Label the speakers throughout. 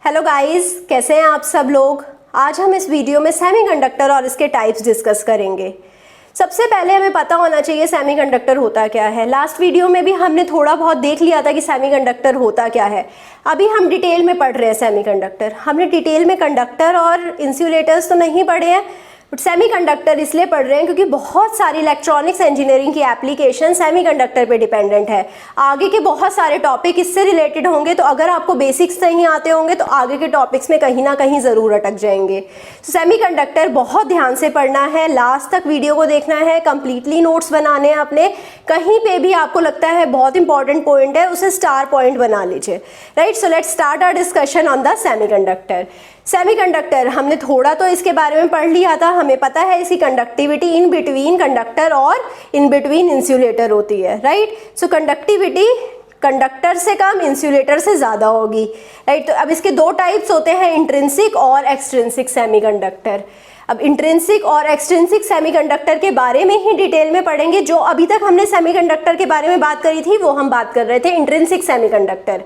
Speaker 1: Hello guys, कैसे हैं आप सब लोग। आज हम इस वीडियो में सेमीकंडक्टर और इसके टाइप्स डिस्कस करेंगे। सबसे पहले हमें पता होना चाहिए सेमीकंडक्टर होता क्या है। लास्ट वीडियो में भी हमने थोड़ा बहुत देख लिया था कि सेमीकंडक्टर होता क्या है। अभी हम डिटेल में पढ़ रहे हैं सेमीकंडक्टर। हमने डिटेल में कंडक्टर और इंसुलेटर्स तो नहीं पढ़े हैं, बट सेमीकंडक्टर इसलिए पढ़ रहे हैं क्योंकि बहुत सारी इलेक्ट्रॉनिक्स इंजीनियरिंग की एप्लीकेशन सेमीकंडक्टर पे डिपेंडेंट है। आगे के बहुत सारे टॉपिक इससे रिलेटेड होंगे, तो अगर आपको बेसिक्स नहीं आते होंगे तो आगे के टॉपिक्स में कहीं ना कहीं ज़रूर अटक जाएंगे। तो सेमीकंडक्टर बहुत ध्यान से पढ़ना है, लास्ट तक वीडियो को देखना है, कंप्लीटली नोट्स बनाने हैं अपने। कहीं पे भी आपको लगता है बहुत इंपॉर्टेंट पॉइंट है, उसे स्टार पॉइंट बना लीजिए। Right, so let's start our discussion on the semiconductor. Semiconductor हमने थोड़ा तो इसके बारे में पढ़ लिया था। हमें पता है इसकी कंडक्टिविटी इन बिटवीन कंडक्टर और इन बिटवीन इंसुलेटर होती है। राइट, सो कंडक्टिविटी कंडक्टर से कम इंसुलेटर से ज़्यादा होगी। राइट, तो अब इसके दो टाइप्स होते हैं, इंट्रिंसिक और एक्सट्रिंसिक सेमीकंडक्टर। अब इंट्रिंसिक और एक्सट्रिंसिक सेमीकंडक्टर के बारे में ही डिटेल में पढ़ेंगे। जो अभी तक हमने सेमीकंडक्टर के बारे में बात करी थी वो हम बात कर रहे थे इंट्रिंसिक सेमीकंडक्टर।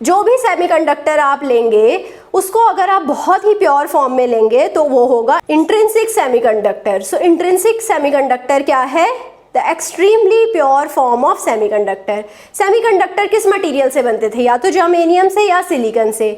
Speaker 1: जो भी सेमीकंडक्टर आप लेंगे उसको अगर आप बहुत ही प्योर फॉर्म में लेंगे तो वो होगा इंट्रिंसिक सेमीकंडक्टर। सो इंट्रिंसिक सेमीकंडक्टर क्या है? The extremely pure form of semiconductor. Semiconductor किस मटेरियल से बनते थे? या तो जर्मेनियम से या सिलिकॉन से।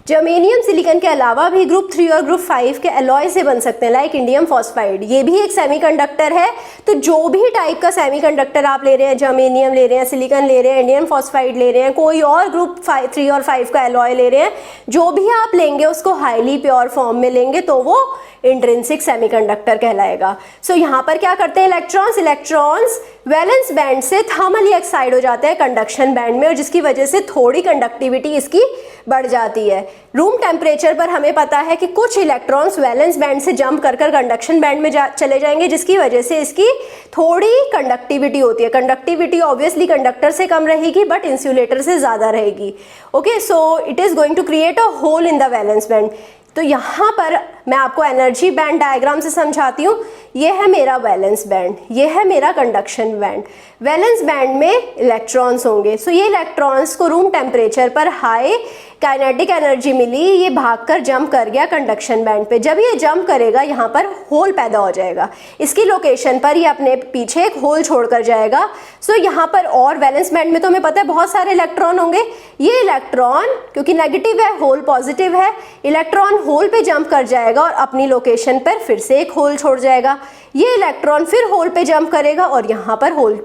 Speaker 1: जर्मेनियम सिलिकॉन के अलावा भी ग्रुप 3 और ग्रुप 5 के एलॉय से बन सकते हैं, लाइक इंडियम फॉस्फाइड। ये भी एक सेमीकंडक्टर है। तो जो भी टाइप का सेमीकंडक्टर आप ले रहे हैं, जर्मेनियम ले रहे हैं, सिलिकॉन ले रहे हैं, इंडियम फॉस्फाइड ले रहे हैं, कोई और ग्रुप 3 और 5 का एलॉय ले रहे हैं, जो भी आप लेंगे उसको हाईली प्योर फॉर्म में लेंगे तो वो इंट्रिंसिक सेमीकंडक्टर कहलाएगा। सो यहाँ पर क्या करते हैं इलेक्ट्रॉन्स वैलेंस बैंड से थर्मली एक्साइड हो जाते हैं कंडक्शन बैंड में, और जिसकी वजह से थोड़ी कंडक्टिविटी इसकी बढ़ जाती है। रूम टेम्परेचर पर हमें पता है कि कुछ इलेक्ट्रॉन्स वैलेंस बैंड से जंप कर कंडक्शन बैंड में चले जाएंगे, जिसकी वजह से इसकी थोड़ी कंडक्टिविटी होती है। कंडक्टिविटी ऑब्वियसली कंडक्टर से कम रहेगी बट इंसुलेटर से ज़्यादा रहेगी। Okay, so it is going to create a hole in the valence band. तो यहाँ पर मैं आपको एनर्जी बैंड डायग्राम से समझाती हूँ। ये है मेरा वैलेंस बैंड, ये है मेरा कंडक्शन बैंड। वैलेंस बैंड में इलेक्ट्रॉन्स होंगे। सो ये इलेक्ट्रॉन्स को रूम टेम्परेचर पर हाई काइनेटिक एनर्जी मिली, ये भागकर जंप कर गया कंडक्शन बैंड पे। जब ये जंप करेगा यहाँ पर होल पैदा हो जाएगा। इसकी लोकेशन पर ये अपने पीछे एक होल छोड़कर जाएगा। सो यहाँ पर और वैलेंस बैंड में तो हमें पता है बहुत सारे इलेक्ट्रॉन होंगे। ये इलेक्ट्रॉन क्योंकि नेगेटिव है, होल पॉजिटिव है, इलेक्ट्रॉन होल पे जंप कर जाएगा और अपनी लोकेशन पर फिर से एक होल छोड़ जाएगा। ये इलेक्ट्रॉन फिर होल पे जंप करेगा और यहाँ पर होल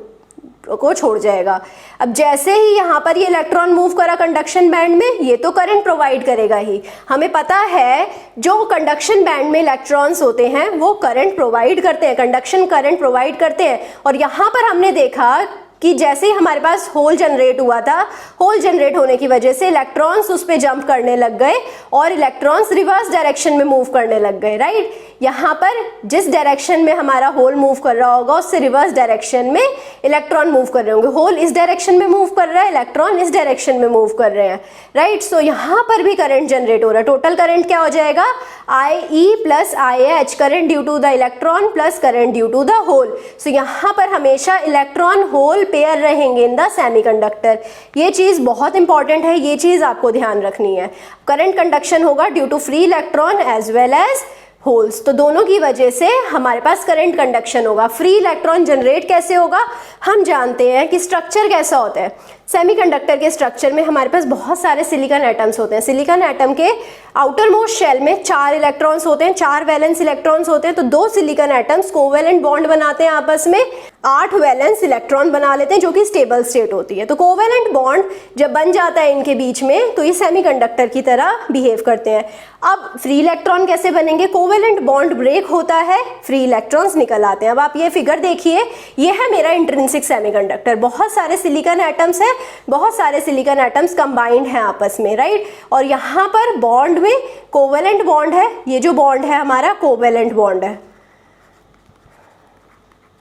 Speaker 1: को छोड़ जाएगा। अब जैसे ही यहाँ पर ये इलेक्ट्रॉन मूव करा कंडक्शन बैंड में, ये तो करंट प्रोवाइड करेगा ही। हमें पता है जो कंडक्शन बैंड में इलेक्ट्रॉन्स होते हैं वो करंट प्रोवाइड करते हैं, कंडक्शन करंट प्रोवाइड करते हैं। और यहाँ पर हमने देखा कि जैसे ही हमारे पास होल जनरेट हुआ था, होल जनरेट होने की वजह से इलेक्ट्रॉन्स उस पर जंप करने लग गए और इलेक्ट्रॉन्स रिवर्स डायरेक्शन में मूव करने लग गए। राइट, यहाँ पर जिस डायरेक्शन में हमारा होल मूव कर रहा होगा उससे रिवर्स डायरेक्शन में इलेक्ट्रॉन मूव कर रहे होंगे। होल इस डायरेक्शन में मूव कर रहा है, इलेक्ट्रॉन इस डायरेक्शन में मूव कर रहे हैं। राइट, सो यहाँ पर भी करंट जनरेट हो रहा है। टोटल करंट क्या हो जाएगा? IE plus IH, current due to the electron plus current due to the hole. So यहाँ पर हमेशा इलेक्ट्रॉन होल पेयर रहेंगे इन द सेमीकंडक्टर। ये चीज़ बहुत इंपॉर्टेंट है, ये चीज़ आपको ध्यान रखनी है। करंट कंडक्शन होगा due to free electron as well as holes, तो दोनों की वजह से हमारे पास करंट कंडक्शन होगा। फ्री इलेक्ट्रॉन जनरेट कैसे होगा? हम जानते हैं कि स्ट्रक्चर कैसा होता है। सेमीकंडक्टर के स्ट्रक्चर में हमारे पास बहुत सारे सिलिकॉन एटम्स होते हैं। सिलिकॉन एटम के आउटर मोस्ट शेल में 4 इलेक्ट्रॉन्स होते हैं, 4 वैलेंस इलेक्ट्रॉन्स होते हैं। तो 2 सिलिकॉन एटम्स कोवेलेंट बॉन्ड बनाते हैं आपस में, 8 वैलेंस इलेक्ट्रॉन बना लेते हैं जो कि स्टेबल स्टेट होती है। तो कोवेलेंट बॉन्ड जब बन जाता है इनके बीच में तो ये सेमीकंडक्टर की तरह बिहेव करते हैं। अब फ्री इलेक्ट्रॉन कैसे बनेंगे? कोवेलेंट बॉन्ड ब्रेक होता है, फ्री इलेक्ट्रॉन्स निकल आते हैं। अब आप ये फिगर देखिए, ये है मेरा इंट्रिंसिक सेमीकंडक्टर। बहुत सारे सिलिकॉन एटम्स हैं, बहुत सारे सिलिकॉन एटम्स कंबाइंड हैं आपस में। राइट, और यहाँ पर बॉन्ड में कोवेलेंट बॉन्ड है। ये जो बॉन्ड है हमारा कोवेलेंट बॉन्ड है।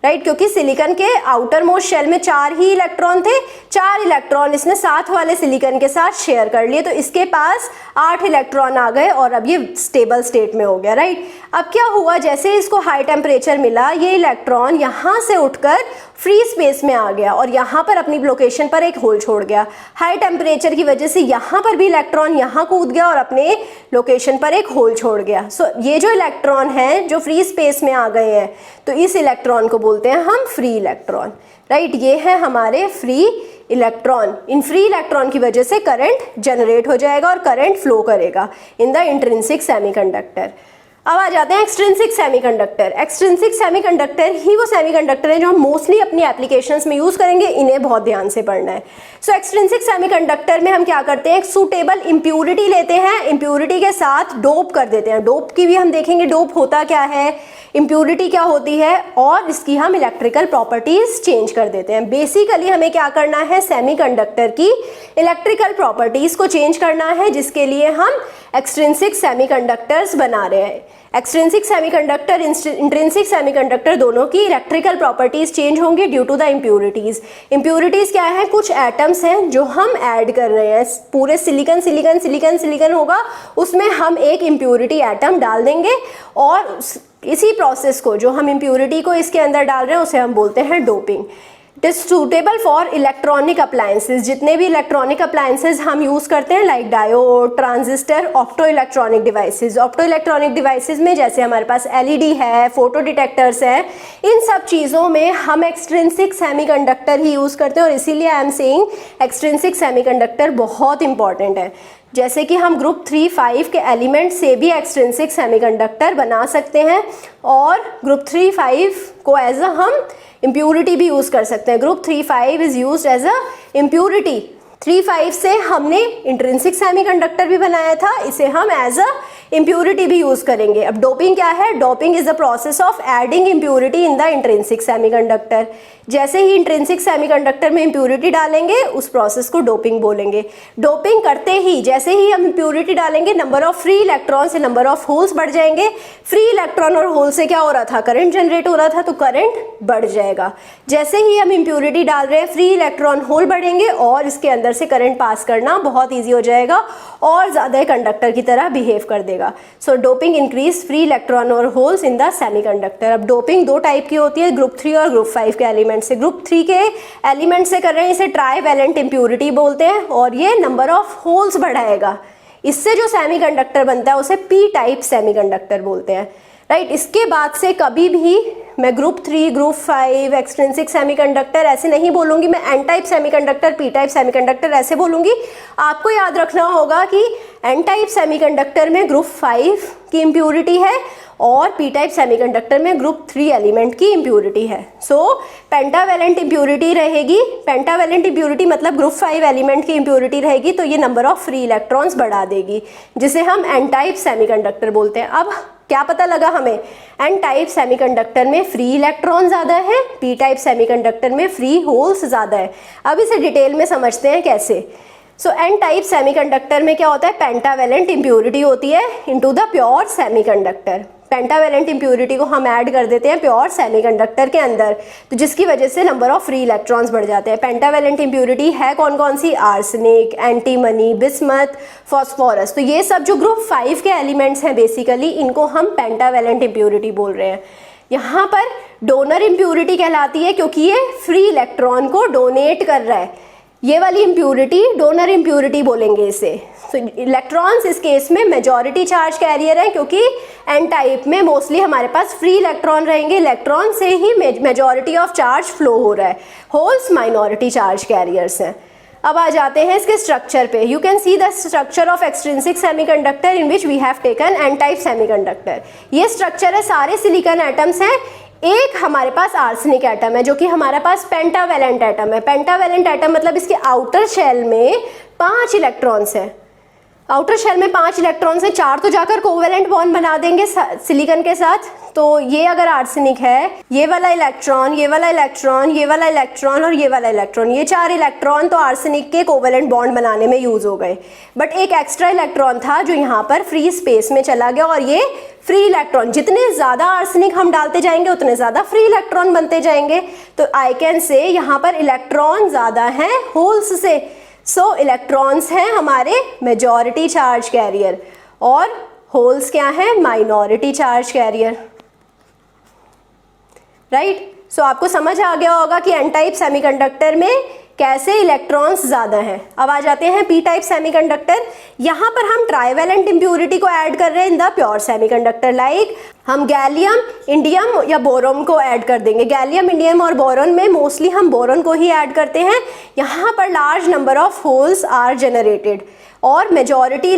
Speaker 1: राइट, क्योंकि सिलिकॉन के आउटर मोस्ट शेल में 4 ही इलेक्ट्रॉन थे, 4 इलेक्ट्रॉन इसने साथ वाले सिलिकॉन के साथ शेयर कर लिए, तो इसके पास 8 इलेक्ट्रॉन आ गए और अब ये स्टेबल स्टेट में हो गया। राइट, अब क्या हुआ, जैसे इसको हाई टेम्परेचर मिला, ये इलेक्ट्रॉन यहाँ से उठकर फ्री स्पेस में आ गया और यहाँ पर अपनी लोकेशन पर एक होल छोड़ गया। हाई टेम्परेचर की वजह से यहाँ पर भी इलेक्ट्रॉन यहाँ कूद गया और अपने लोकेशन पर एक होल छोड़ गया। सो ये जो इलेक्ट्रॉन है जो फ्री स्पेस में आ गए हैं, तो इस इलेक्ट्रॉन को बोलते हैं हम फ्री इलेक्ट्रॉन। राइट, ये है हमारे free electron. In free electron की वजह से करंट जनरेट हो जाएगा और करंट फ्लो करेगा इन द इंट्रिंसिक सेमीकंडक्टर। अब आ जाते हैं एक्सट्रिंसिक सेमीकंडक्टर। एक्सट्रिंसिक सेमीकंडक्टर ही वो सेमीकंडक्टर है जो हम मोस्टली अपनी एप्लीकेशंस में यूज़ करेंगे, इन्हें बहुत ध्यान से पढ़ना है। सो एक्सट्रिंसिक सेमीकंडक्टर में हम क्या करते हैं, एक सूटेबल इम्प्यूरिटी लेते हैं, इम्प्यूरिटी के साथ डोप कर देते हैं। डोप की भी हम देखेंगे, डोप होता क्या है, इम्प्यूरिटी क्या होती है, और इसकी हम इलेक्ट्रिकल प्रॉपर्टीज चेंज कर देते हैं। बेसिकली हमें क्या करना है, सेमीकंडक्टर की इलेक्ट्रिकल प्रॉपर्टीज को चेंज करना है, जिसके लिए हम एक्सट्रिंसिक सेमीकंडक्टर्स बना रहे हैं। एक्सट्रिंसिक सेमीकंडक्टर, इंट्रिंसिक सेमीकंडक्टर दोनों की इलेक्ट्रिकल प्रॉपर्टीज चेंज होंगी due to the impurities. Impurities क्या है, कुछ एटम्स हैं जो हम ऐड कर रहे हैं। पूरे सिलिकॉन सिलिकॉन सिलिकॉन सिलिकॉन होगा, उसमें हम एक इम्प्यूरिटी एटम डाल देंगे और इसी प्रोसेस को, जो हम इम्प्यूरिटी को इसके अंदर डाल रहे हैं, उसे हम बोलते हैं doping. It is suitable for electronic appliances. जितने भी इलेक्ट्रॉनिक अप्लायंसेज हम यूज़ करते हैं, like diode, transistor, opto electronic devices. Opto electronic devices में जैसे हमारे पास एलईडी है, फोटो डिटेक्टर्स हैं, इन सब चीज़ों में हम एक्सट्रिंसिक सेमीकंडक्टर ही यूज़ करते हैं और इसीलिए I am saying extrinsic semiconductor बहुत इंपॉर्टेंट है। जैसे कि हम ग्रुप 3-5 के एलिमेंट से भी एक्सट्रिंसिक सेमीकंडक्टर बना सकते हैं और ग्रुप 3-5 को एज अ हम इम्प्यूरिटी भी यूज़ कर सकते हैं। Group 3-5 is use as a impurity. 3-5 से हमने इंट्रिंसिक सेमीकंडक्टर भी बनाया था, इसे हम एज अ इम्प्यूरिटी भी यूज़ करेंगे। अब डोपिंग क्या है, doping is the process of adding impurity in the intrinsic semiconductor. जैसे ही इंट्रिंसिक सेमीकंडक्टर में इम्प्यूरिटी डालेंगे, उस प्रोसेस को डोपिंग बोलेंगे। डोपिंग करते ही, जैसे ही हम इम्प्यूरिटी डालेंगे, नंबर ऑफ फ्री इलेक्ट्रॉन से नंबर ऑफ होल्स बढ़ जाएंगे। फ्री इलेक्ट्रॉन और होल से क्या हो रहा था, करंट जनरेट हो रहा था, तो करंट बढ़ जाएगा। जैसे ही हम इम्प्यूरिटी डाल रहे हैं, फ्री इलेक्ट्रॉन होल बढ़ेंगे और इसके अंदर से करंट पास करना बहुत ईजी हो जाएगा और ज़्यादा कंडक्टर की तरह बिहेव कर देगा। सो डोपिंग इंक्रीज फ्री इलेक्ट्रॉन और होल्स इन द सेमीकंडक्टर। अब डोपिंग 2 टाइप की होती है, ग्रुप 3 और ग्रुप 5 के एलिमेंट से। ग्रुप 3 के एलिमेंट से कर रहे हैं, इसे ट्राईवैलेंट इम्प्यूरिटी बोलते हैं और ये नंबर ऑफ होल्स बढ़ाएगा। इससे जो सेमीकंडक्टर बनता है उसे पी टाइप सेमीकंडक्टर बोलते हैं। राइट, इसके बाद से कभी भी मैं ग्रुप 3, ग्रुप 5, एक्सट्रिंसिक सेमीकंडक्टर ऐसे नहीं बोलूँगी, मैं N type semiconductor, P type semiconductor ऐसे बोलूँगी। आपको याद रखना होगा कि एन टाइप सेमीकंडक्टर में ग्रुप 5 की इम्प्यूरिटी है और पी टाइप सेमीकंडक्टर में ग्रुप 3 एलिमेंट की इम्प्यूरिटी है। सो पेंटावैलेंट इम्प्यूरिटी रहेगी। पेंटावैलेंट इम्प्यूरिटी मतलब ग्रुप 5 एलिमेंट की इम्प्यूरिटी रहेगी, तो ये नंबर ऑफ फ्री इलेक्ट्रॉन्स बढ़ा देगी, जिसे हम एन टाइप सेमीकंडक्टर बोलते हैं। अब क्या पता लगा हमें, एन टाइप सेमीकंडक्टर में फ्री इलेक्ट्रॉन ज़्यादा है, पी टाइप सेमीकंडक्टर में फ्री होल्स ज़्यादा है। अब इसे डिटेल में समझते हैं कैसे। सो एन टाइप सेमीकंडक्टर में क्या होता है, पेंटावैलेंट इम्प्यूरिटी होती है into the pure semiconductor. Pentavalent impurity को हम ऐड कर देते हैं प्योर सेमीकंडक्टर के अंदर, तो जिसकी वजह से नंबर ऑफ फ्री इलेक्ट्रॉन्स बढ़ जाते हैं। पेंटावैलेंट इम्प्यूरिटी है कौन कौन सी, आर्सेनिक, एंटीमनी, बिस्मथ, फॉस्फोरस। तो ये सब जो ग्रुप 5 के एलिमेंट्स हैं बेसिकली, इनको हम पेंटावैलेंट इम्प्यूरिटी बोल रहे हैं। यहाँ पर डोनर इम्प्यूरिटी कहलाती है क्योंकि ये फ्री इलेक्ट्रॉन को डोनेट कर रहा है। ये वाली इम्प्यूरिटी डोनर इम्प्यूरिटी बोलेंगे इसे। तो इलेक्ट्रॉन्स इस केस में मेजॉरिटी चार्ज कैरियर है, क्योंकि एन टाइप में मोस्टली हमारे पास फ्री इलेक्ट्रॉन रहेंगे, इलेक्ट्रॉन से ही मेजॉरिटी ऑफ चार्ज फ्लो हो रहा है। होल्स माइनॉरिटी चार्ज कैरियर्स हैं। अब आ जाते हैं इसके स्ट्रक्चर पे। You can see the structure of extrinsic semiconductor in which we have taken N type semiconductor. ये स्ट्रक्चर है, सारे सिलिकॉन एटम्स हैं, एक हमारे पास आर्सेनिक एटम है जो कि हमारे पास पेंटावैलेंट एटम है। पेंटावैलेंट एटम मतलब इसके आउटर शेल में 5 इलेक्ट्रॉन्स हैं। आउटर शेल में 5 इलेक्ट्रॉन्स हैं, 4 तो जाकर कोवेलेंट बॉन्ड बना देंगे सिलिकॉन के साथ। तो ये अगर आर्सेनिक है, ये वाला इलेक्ट्रॉन, ये वाला इलेक्ट्रॉन, ये वाला इलेक्ट्रॉन और ये वाला इलेक्ट्रॉन, ये 4 इलेक्ट्रॉन तो आर्सेनिक के कोवेलेंट बॉन्ड बनाने में यूज हो गए। बट एक एक्स्ट्रा इलेक्ट्रॉन था जो यहाँ पर फ्री स्पेस में चला गया, और ये फ्री इलेक्ट्रॉन, जितने ज़्यादा आर्सेनिक हम डालते जाएंगे उतने ज़्यादा फ्री इलेक्ट्रॉन बनते जाएंगे। तो आई कैन से यहाँ पर इलेक्ट्रॉन ज़्यादा हैं होल्स से। सो इलेक्ट्रॉन्स हैं हमारे मेजॉरिटी चार्ज कैरियर और होल्स क्या है, माइनॉरिटी चार्ज कैरियर। राइट। सो आपको समझ आ गया होगा कि एन टाइप सेमीकंडक्टर में कैसे इलेक्ट्रॉन्स ज़्यादा हैं। अब आ जाते हैं पी टाइप सेमीकंडक्टर। यहाँ पर हम ट्राइवेलेंट इम्प्यूरिटी को ऐड कर रहे हैं in the pure semiconductor. Like हम गैलियम, इंडियम या बोरोन को ऐड कर देंगे। गैलियम, इंडियम और बोरोन में मोस्टली हम बोरोन को ही ऐड करते हैं। यहाँ पर large number of holes are generated और मेजॉरिटी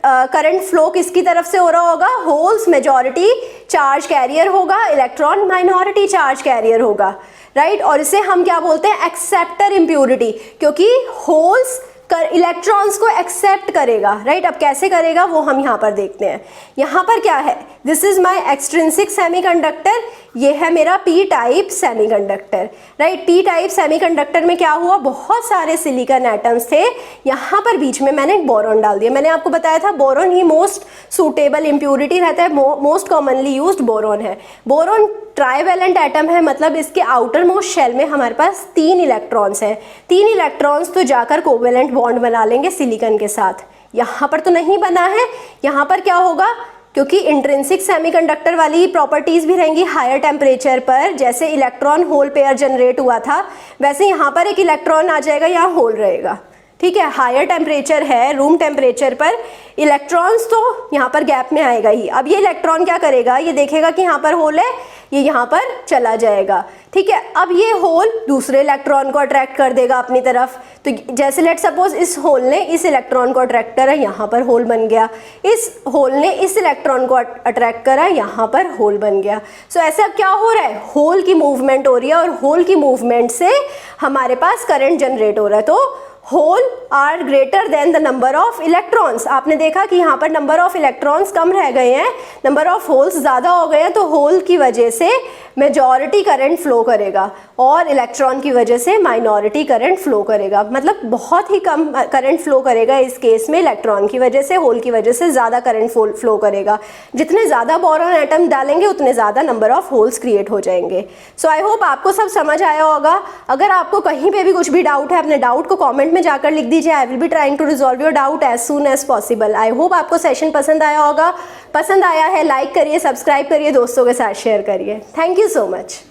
Speaker 1: करंट फ्लो किसकी तरफ से हो रहा होगा, होल्स मेजॉरिटी चार्ज कैरियर होगा, इलेक्ट्रॉन माइनॉरिटी चार्ज कैरियर होगा। राइट। और इसे हम क्या बोलते हैं, एक्सेप्टर इम्प्यूरिटी, क्योंकि होल्स इलेक्ट्रॉन्स को एक्सेप्ट करेगा। राइट। अब कैसे करेगा वो हम यहाँ पर देखते हैं। यहाँ पर क्या है, this is my extrinsic semiconductor, ये है मेरा P type semiconductor. Right. P type semiconductor में क्या हुआ, बहुत सारे सिलिकॉन एटम्स थे, यहाँ पर बीच में मैंने एक बोरॉन डाल दिया। मैंने आपको बताया था बोरॉन ही मोस्ट सूटेबल इम्प्यूरिटी रहता है, मोस्ट कॉमनली यूज्ड बोरॉन है। बोरॉन ट्राइवेलेंट एटम है, मतलब इसके आउटर मोस्ट शेल में हमारे पास 3 इलेक्ट्रॉन्स हैं। 3 इलेक्ट्रॉन्स तो जाकर कोवेलेंट बॉन्ड बना लेंगे सिलिकॉन के साथ। यहाँ पर तो नहीं बना है, यहाँ पर क्या होगा, क्योंकि इंट्रिंसिक सेमीकंडक्टर वाली प्रॉपर्टीज भी रहेंगी हायर टेम्परेचर पर। जैसे इलेक्ट्रॉन होल पेयर जनरेट हुआ था, वैसे यहाँ पर एक इलेक्ट्रॉन आ जाएगा, यहाँ होल रहेगा। ठीक है, हायर टेम्परेचर है, रूम टेम्परेचर पर इलेक्ट्रॉन्स तो यहाँ पर गैप में आएगा ही। अब ये इलेक्ट्रॉन क्या करेगा, ये देखेगा कि यहाँ पर होल है, ये यहाँ पर चला जाएगा। ठीक है, अब ये होल दूसरे इलेक्ट्रॉन को अट्रैक्ट कर देगा अपनी तरफ। तो जैसे लेट सपोज इस होल ने इस इलेक्ट्रॉन को अट्रैक्ट करा, यहाँ पर होल बन गया। इस होल ने इस इलेक्ट्रॉन को अट्रैक्ट करा, यहाँ पर होल बन गया। सो ऐसे अब क्या हो रहा है, होल की मूवमेंट हो रही है और होल की मूवमेंट से हमारे पास करंट जनरेट हो रहा है। तो hole are greater than the number of electrons. आपने देखा कि यहाँ पर नंबर ऑफ इलेक्ट्रॉन्स कम रह गए हैं, नंबर ऑफ होल्स ज़्यादा हो गए हैं, तो होल की वजह से मेजॉरिटी करंट फ्लो करेगा और इलेक्ट्रॉन की वजह से माइनॉरिटी करंट फ्लो करेगा। मतलब बहुत ही कम करंट फ्लो करेगा इस केस में, इलेक्ट्रॉन की वजह से, होल की वजह से ज़्यादा करंट फ्लो करेगा। जितने ज़्यादा बोरॉन एटम डालेंगे उतने ज़्यादा नंबर ऑफ होल्स क्रिएट हो जाएंगे। सो आई होप आपको सब समझ आया होगा। अगर आपको कहीं पे भी कुछ भी डाउट है, अपने डाउट को कमेंट में जाकर लिख दीजिए। I will be trying to resolve your doubt as soon as possible. I hope आपको सेशन पसंद आया होगा। पसंद आया है लाइक करिए, सब्सक्राइब करिए, दोस्तों के साथ शेयर करिए। Thank you so much.